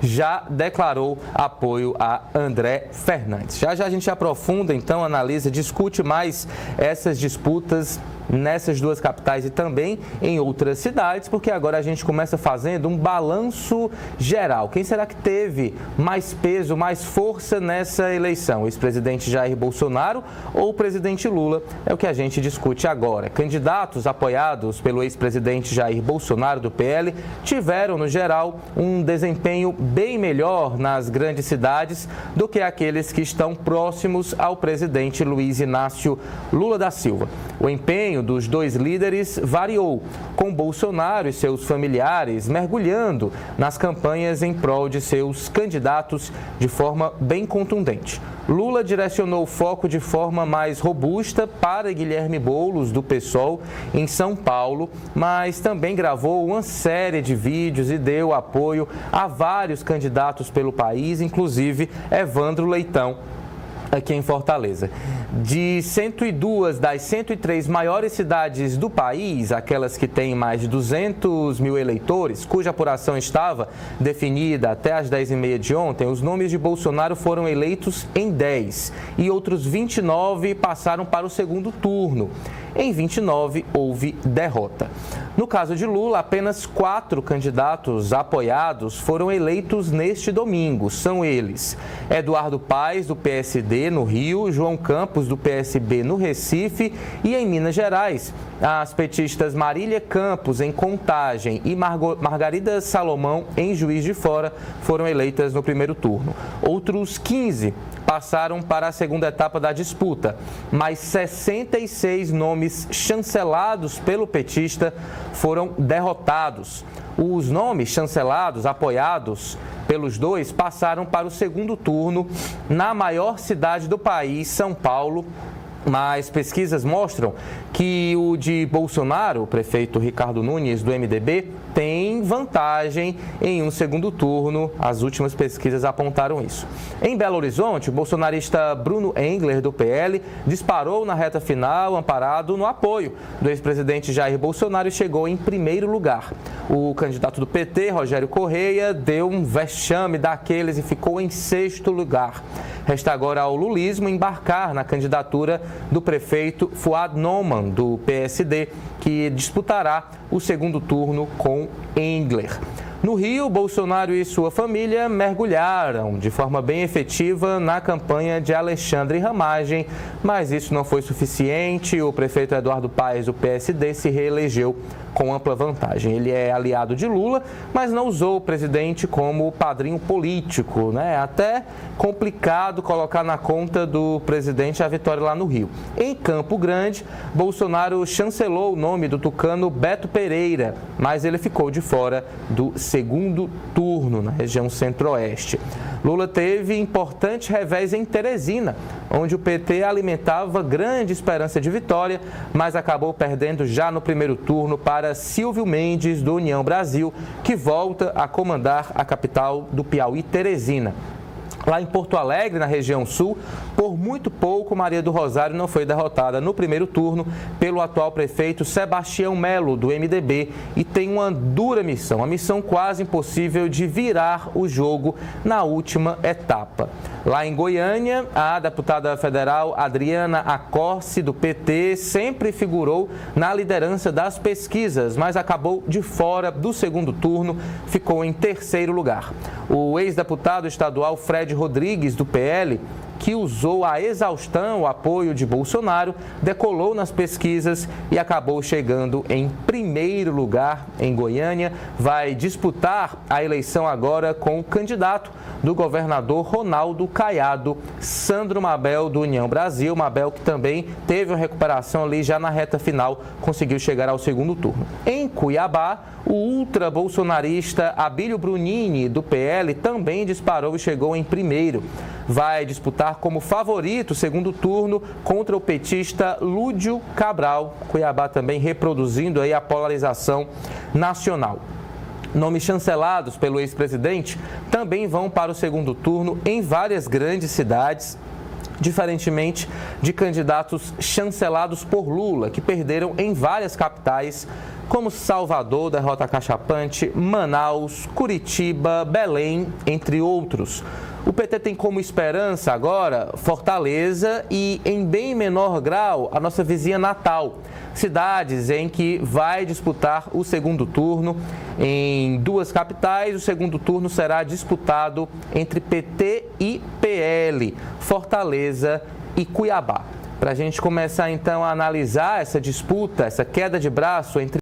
já declarou apoio a André Fernandes. Já a gente aprofunda, então, analisa, discute mais essas disputas nessas duas capitais e também em outras cidades, porque agora a gente começa fazendo um balanço geral. Quem será que teve mais peso, mais força nessa eleição? O ex-presidente Jair Bolsonaro ou o presidente Lula? É o que a gente discute agora. Candidatos apoiados pelo ex-presidente Jair Bolsonaro do PL tiveram, no geral, um desempenho bem melhor nas grandes cidades do que aqueles que estão próximos ao presidente Luiz Inácio Lula da Silva. O empenho dos dois líderes variou, com Bolsonaro e seus familiares mergulhando nas campanhas em prol de seus candidatos de forma bem contundente. Lula direcionou o foco de forma mais robusta para Guilherme Boulos, do PSOL, em São Paulo, mas também gravou uma série de vídeos e deu apoio a vários candidatos pelo país, inclusive Evandro Leitão, aqui em Fortaleza. De 102 das 103 maiores cidades do país, aquelas que têm mais de 200 mil eleitores, cuja apuração estava definida até às 10h30 de ontem, os nomes de Bolsonaro foram eleitos em 10 e outros 29 passaram para o segundo turno. Em 29, houve derrota. No caso de Lula, apenas 4 candidatos apoiados foram eleitos neste domingo. São eles: Eduardo Paes, do PSD, no Rio, João Campos, do PSB, no Recife, e em Minas Gerais, as petistas Marília Campos, em Contagem, e Margarida Salomão, em Juiz de Fora, foram eleitas no primeiro turno. Outros 15 passaram para a segunda etapa da disputa, mas 66 nomes chancelados pelo petista foram derrotados. Os nomes chancelados, apoiados pelos dois, passaram para o segundo turno na maior cidade do país, São Paulo. Mas pesquisas mostram que o de Bolsonaro, o prefeito Ricardo Nunes, do MDB, tem vantagem em um segundo turno. As últimas pesquisas apontaram isso. Em Belo Horizonte, o bolsonarista Bruno Engler, do PL, disparou na reta final, amparado no apoio do ex-presidente Jair Bolsonaro, e chegou em primeiro lugar. O candidato do PT, Rogério Correia, deu um vexame daqueles e ficou em sexto lugar. Resta agora ao lulismo embarcar na candidatura do prefeito Fuad Noman, do PSD, que disputará o segundo turno com Engler. No Rio, Bolsonaro e sua família mergulharam de forma bem efetiva na campanha de Alexandre Ramagem, mas isso não foi suficiente. O prefeito Eduardo Paes, do PSD, se reelegeu com ampla vantagem. Ele é aliado de Lula, mas não usou o presidente como padrinho político, né? Até complicado colocar na conta do presidente a vitória lá no Rio. Em Campo Grande, Bolsonaro chancelou o nome do tucano Beto Pereira, mas ele ficou de fora do segundo turno na região centro-oeste. Lula teve importante revés em Teresina, onde o PT alimentava grande esperança de vitória, mas acabou perdendo já no primeiro turno para Silvio Mendes, do União Brasil, que volta a comandar a capital do Piauí, Teresina. Lá em Porto Alegre, na região sul, por muito pouco, Maria do Rosário não foi derrotada no primeiro turno pelo atual prefeito Sebastião Melo, do MDB, e tem uma dura missão, uma missão quase impossível de virar o jogo na última etapa. Lá em Goiânia, a deputada federal Adriana Accorsi, do PT, sempre figurou na liderança das pesquisas, mas acabou de fora do segundo turno, ficou em terceiro lugar. O ex-deputado estadual Fred Rodrigues, do PL, que usou a exaustão o apoio de Bolsonaro, decolou nas pesquisas e acabou chegando em primeiro lugar em Goiânia. Vai disputar a eleição agora com o candidato do governador Ronaldo Caiado, Sandro Mabel, do União Brasil. Mabel, que também teve uma recuperação ali já na reta final, conseguiu chegar ao segundo turno. Em Cuiabá, o ultra-bolsonarista Abílio Brunini, do PL, também disparou e chegou em primeiro. Vai disputar como favorito o segundo turno contra o petista Lúdio Cabral. Cuiabá também reproduzindo aí a polarização nacional. Nomes chancelados pelo ex-presidente também vão para o segundo turno em várias grandes cidades, diferentemente de candidatos chancelados por Lula, que perderam em várias capitais como Salvador, derrota cachapante, Manaus, Curitiba, Belém, entre outros. O PT tem como esperança agora Fortaleza e, em bem menor grau, a nossa vizinha Natal. Cidades em que vai disputar o segundo turno. Em duas capitais, o segundo turno será disputado entre PT e PL, Fortaleza e Cuiabá. Para a gente começar então a analisar essa disputa, essa queda de braço entre